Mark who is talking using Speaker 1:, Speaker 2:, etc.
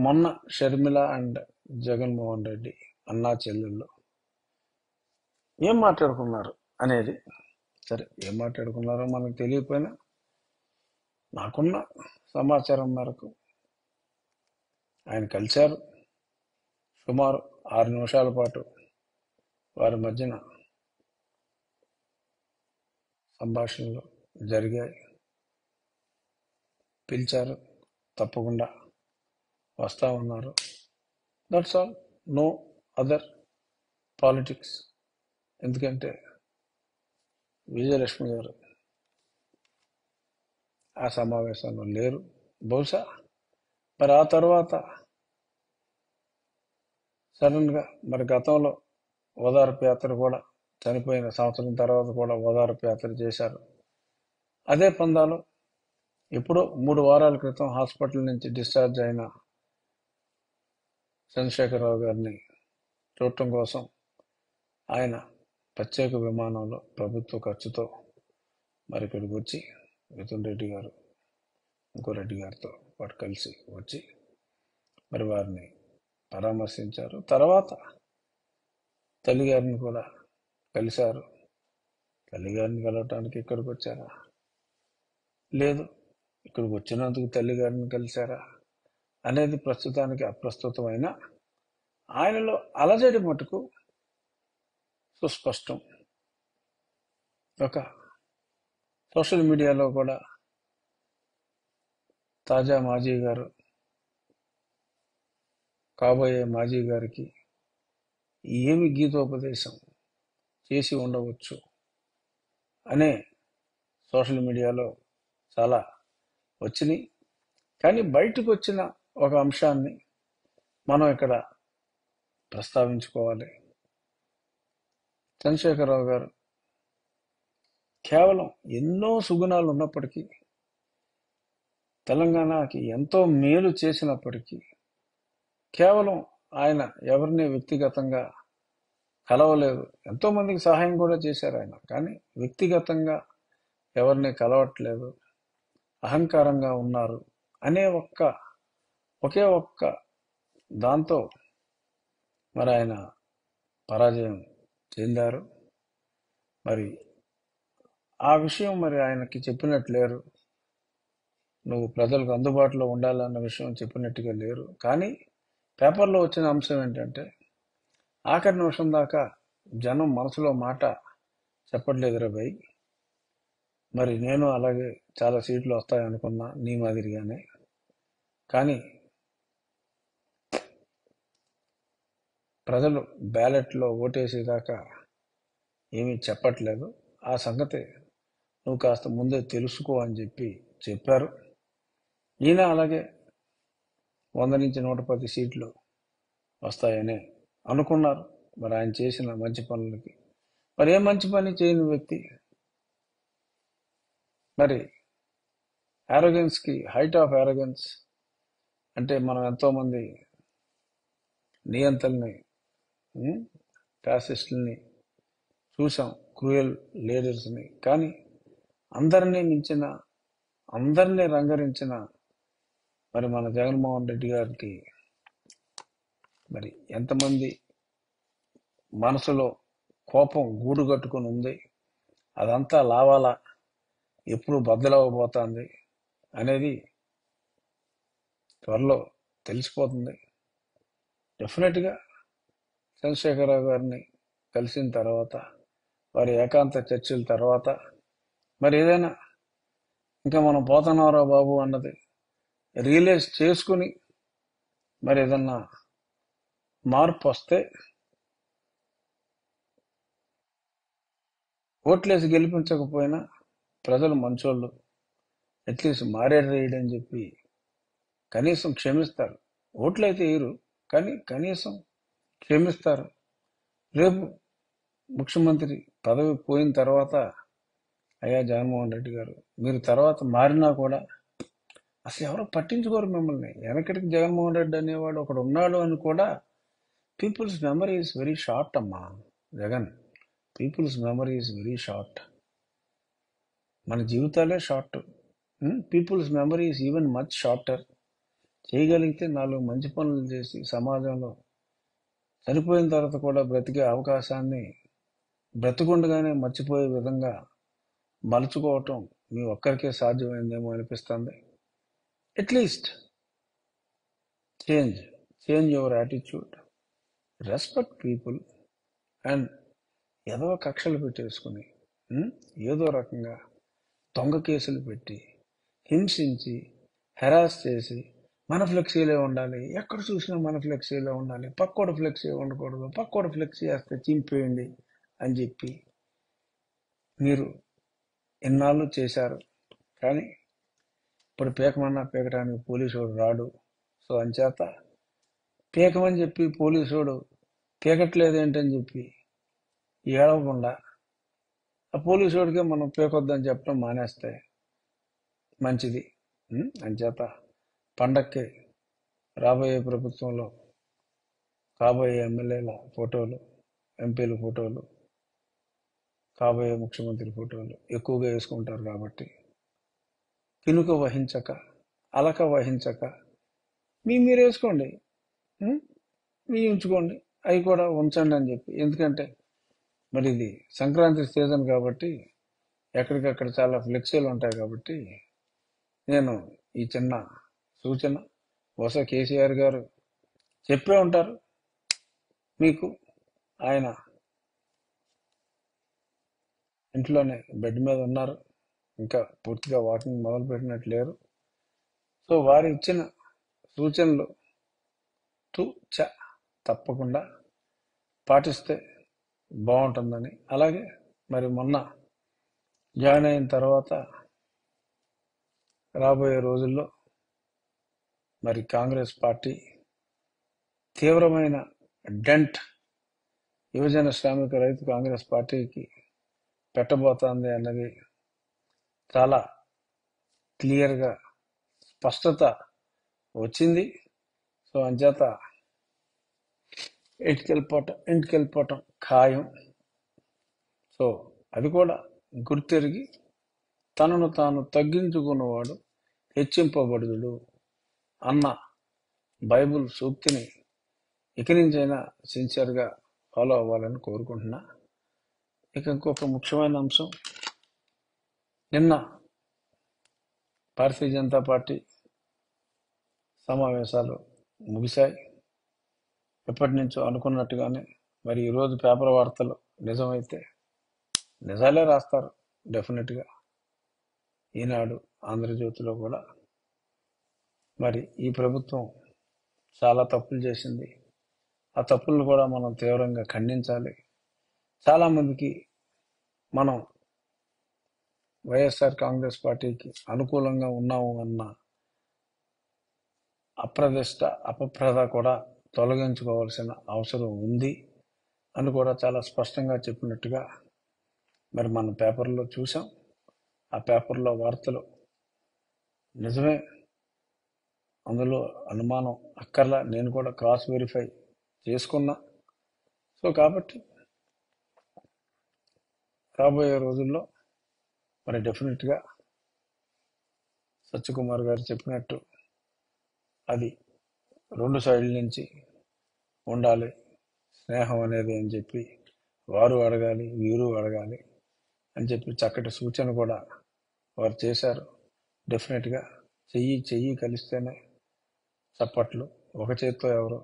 Speaker 1: మొన్న షర్మిల అండ్ జగన్మోహన్ రెడ్డి అన్నా చెల్లెళ్ళు ఏం మాట్లాడుకున్నారు అనేది, సరే ఏం మాట్లాడుకున్నారో మనకు తెలియకపోయినా నాకున్న సమాచారం మేరకు ఆయన కలిశారు. సుమారు 6 నిమిషాల పాటు వారి మధ్యన సంభాషణలు జరిగాయి. పిలిచారు, తప్పకుండా వస్తా ఉన్నారు. That's all, no other politics. ఎందుకంటే విజయలక్ష్మి గారు ఆ సమావేశంలో లేరు. బహుశా మరి ఆ తర్వాత సడన్గా మరి గతంలో ఓదార్పు యాత్ర కూడా, చనిపోయిన సంవత్సరం తర్వాత కూడా ఓదార్పు యాత్ర చేశారు. అదే పందాలో ఎప్పుడో 3 వారాల క్రితం హాస్పిటల్ నుంచి డిశ్చార్జ్ అయిన చంద్రశేఖరరావు గారిని చూడటం కోసం ఆయన ప్రత్యేక విమానంలో ప్రభుత్వ ఖర్చుతో మరి ఇక్కడికి వచ్చి మిథున్ రెడ్డి గారు ఇంకో రెడ్డి గారితో పాటు కలిసి వచ్చి మరి వారిని పరామర్శించారు. తర్వాత తల్లిగారిని కూడా కలిశారు. తల్లిగారిని కలవటానికి ఇక్కడికి వచ్చారా? లేదు. ఇక్కడికి వచ్చినందుకు తల్లిగారిని కలిశారా అనేది ప్రస్తుతానికి అప్రస్తుతమైన ఆయనలో అలజడి మటుకు సుస్పష్టం. ఒక సోషల్ మీడియాలో కూడా తాజా మాజీ గారు, కాబోయే మాజీ గారికి ఏమి గీతోపదేశం చేసి ఉండవచ్చు అనే సోషల్ మీడియాలో చాలా వచ్చినాయి. కానీ బయటకు వచ్చిన ఒక అంశాన్ని మనం ఇక్కడ ప్రస్తావించుకోవాలి. చంద్రశేఖరరావు గారు కేవలం ఎన్నో సుగుణాలు ఉన్నప్పటికీ, తెలంగాణకి ఎంతో మేలు చేసినప్పటికీ, కేవలం ఆయన ఎవరిని వ్యక్తిగతంగా కలవలేదు. ఎంతో మందికి సహాయం కూడా చేశారు ఆయన, కానీ వ్యక్తిగతంగా ఎవరిని కలవట్లేదు, అహంకారంగా ఉన్నారు అనే ఒకే ఒక్క దాంతో మరి ఆయన పరాజయం చెందారు. మరి ఆ విషయం మరి ఆయనకి చెప్పినట్టు లేరు. నువ్వు ప్రజలకు అందుబాటులో ఉండాలన్న విషయం చెప్పినట్టుగా లేరు. కానీ పేపర్లో వచ్చిన అంశం ఏంటంటే, ఆఖరి నిమిషం దాకా జనం మనసులో మాట చెప్పట్లేదురా భయ్. మరి నేను అలాగే చాలా సీట్లు వస్తాయనుకున్నా నీ మాదిరిగానే, కానీ ప్రజలు బ్యాలెట్లో ఓటేసేదాకా ఏమీ చెప్పట్లేదు. ఆ సంగతి నువ్వు కాస్త ముందే తెలుసుకో అని చెప్పారు. ఈయన అలాగే 100 నుంచి 110 సీట్లు వస్తాయని అనుకున్నారు. మరి ఆయన చేసిన మంచి పనులకి మరి ఏ మంచి పని చేయని వ్యక్తి, మరి ఆరోగెన్స్కి హైట్ ఆఫ్ ఆరోగెన్స్ అంటే మనం ఎంతోమంది నియంతల్ని, ఫ్యాసిస్టుల్ని చూసాం, క్రూయల్ లీడర్స్ని. కానీ అందరినీ మించిన, అందరినీ రంగరించిన మరి మన జగన్మోహన్ రెడ్డి గారికి మరి ఎంతమంది మనసులో కోపం గూడు కట్టుకుని ఉంది, అదంతా లావాలా, ఎప్పుడు బద్దలవ్వబోతుంది అనేది త్వరలో తెలిసిపోతుంది. డెఫినెట్గా చంద్రశేఖరరావు గారిని కలిసిన తర్వాత, వారి ఏకాంత చర్చల తర్వాత మరి ఏదైనా ఇంకా మనం పోతున్నారా బాబు అన్నది రియలైజ్ చేసుకుని మరి ఏదన్నా మార్పు వస్తే, ఓట్లేసి గెలిపించకపోయినా ప్రజలు మంచోళ్ళు, అట్లీస్ట్ మారేడు రేయడని చెప్పి కనీసం క్షమిస్తారు. ఓట్లు అయితే వేయరు, కానీ కనీసం క్షమిస్తారు. రేపు ముఖ్యమంత్రి పదవి పోయిన తర్వాత, అయ్యా జగన్మోహన్ రెడ్డి గారు మీరు తర్వాత మారినా కూడా అసలు ఎవరో పట్టించుకోరు మిమ్మల్ని. వెనకటికి జగన్మోహన్ రెడ్డి అనేవాడు ఒకడు ఉన్నాడు అని కూడా, people's memory is very short అమ్మా Jagan. People's memory is very short. మన జీవితాలే short. People's memory is even much shorter. చేయగలిగితే 4 మంచి పనులు చేసి సమాజంలో చనిపోయిన తర్వాత కూడా బ్రతికే అవకాశాన్ని బ్రతికుండగానే మర్చిపోయే విధంగా మలుచుకోవటం మీ ఒక్కరికే సాధ్యమైందేమో అనిపిస్తుంది. At least change your attitude, respect people and ఏదో కక్షలు పెట్టేసుకుని ఏదో రకంగా దొంగ కేసులు పెట్టి హింసించి హెరాస్ చేసి మన ఫ్లెక్సీలే ఉండాలి, ఎక్కడ చూసినా మన ఫ్లెక్సీలే ఉండాలి, పక్కోడు ఫ్లెక్సీ ఉండకూడదు, పక్కోడు ఫ్లెక్సీ వేస్తే చింపేయండి అని చెప్పి మీరు ఇన్నాళ్ళు చేశారు. కానీ ఇప్పుడు పీకమన్నా పీకడానికి పోలీసుడు రాడు. సో అంచేత పీకమని చెప్పి పోలీసుడు పీకట్లేదేంటని చెప్పి ఏడవకుండా ఆ పోలీసుడికే మనం పీకొద్దని చెప్పడం మానేస్తే మంచిది. అంచేత పండక్కి రాబోయే ప్రభుత్వంలో కాబోయే ఎమ్మెల్యేల ఫోటోలు, ఎంపీల ఫోటోలు, కాబోయే ముఖ్యమంత్రి ఫోటోలు ఎక్కువగా వేసుకుంటారు కాబట్టి పినుక వహించక అలక వహించక మీరు వేసుకోండి, మీ ఉంచుకోండి, అవి కూడా ఉంచండి అని చెప్పి. ఎందుకంటే మరి ఇది సంక్రాంతి సీజన్ కాబట్టి ఎక్కడికక్కడ చాలా ఫ్లెక్సీలు ఉంటాయి కాబట్టి నేను ఈ చిన్న సూచన బహుశా కేసీఆర్ గారు చెప్పే ఉంటారు మీకు. ఆయన ఇంట్లోనే బెడ్ మీద ఉన్నారు, ఇంకా పూర్తిగా వాకింగ్ మొదలు పెట్టినట్టు లేరు. సో వారు ఇచ్చిన సూచనలు తప్పకుండా పాటిస్తే బాగుంటుందని. అలాగే మరి మొన్న జాయిన్ అయిన తర్వాత రాబోయే రోజుల్లో మరి కాంగ్రెస్ పార్టీ తీవ్రమైన డెంట్ యువజన శ్రామిక రైతు కాంగ్రెస్ పార్టీకి పెట్టబోతోంది అన్నది చాలా క్లియర్గా స్పష్టత వచ్చింది. సో అంచేత ఇంటికెళ్ళిపోవటం ఖాయం. సో అది కూడా గుర్తెరిగి తనను తాను తగ్గించుకున్నవాడు హెచ్చింపబడుదుడు అన్న బైబుల్ సూక్తిని ఇక నుంచైనా సిన్సియర్గా ఫాలో అవ్వాలని కోరుకుంటున్నా. ఇక ఇంకొక ముఖ్యమైన అంశం, నిన్న భారతీయ జనతా పార్టీ సమావేశాలు ముగిశాయి. ఎప్పటి నుంచో అనుకున్నట్టుగానే మరి ఈరోజు పేపర్ వార్తలు నిజమైతే నిజాలే రాస్తారు డెఫినెట్గా. ఈనాడు, ఆంధ్రజ్యోతిలో కూడా మరి ఈ ప్రభుత్వం చాలా తప్పులు చేసింది, ఆ తప్పులను కూడా మనం తీవ్రంగా ఖండించాలి. చాలామందికి మనం వైఎస్ఆర్ కాంగ్రెస్ పార్టీకి అనుకూలంగా ఉన్నాము అన్న అపప్రద కూడా తొలగించుకోవాల్సిన అవసరం ఉంది అని కూడా చాలా స్పష్టంగా చెప్పినట్టుగా మరి మన పేపర్లో చూసాం. ఆ పేపర్లో వార్తలు నిజమే, అందులో అనుమానం అక్కర్లా, నేను కూడా క్రాస్ వెరిఫై చేసుకున్నా. సో కాబట్టి రాబోయే రోజుల్లో మరి డెఫినెట్గా సత్యకుమార్ గారు చెప్పినట్టు అది 2 సైడ్ల నుంచి ఉండాలి స్నేహం అనేది అని చెప్పి వారు అడగాలి, వీరు అడగాలి అని చెప్పి చక్కటి సూచన కూడా వారు చేశారు. డెఫినెట్గా చెయ్యి కలిస్తేనే చప్పట్లు, ఒక చేత్తో ఎవరు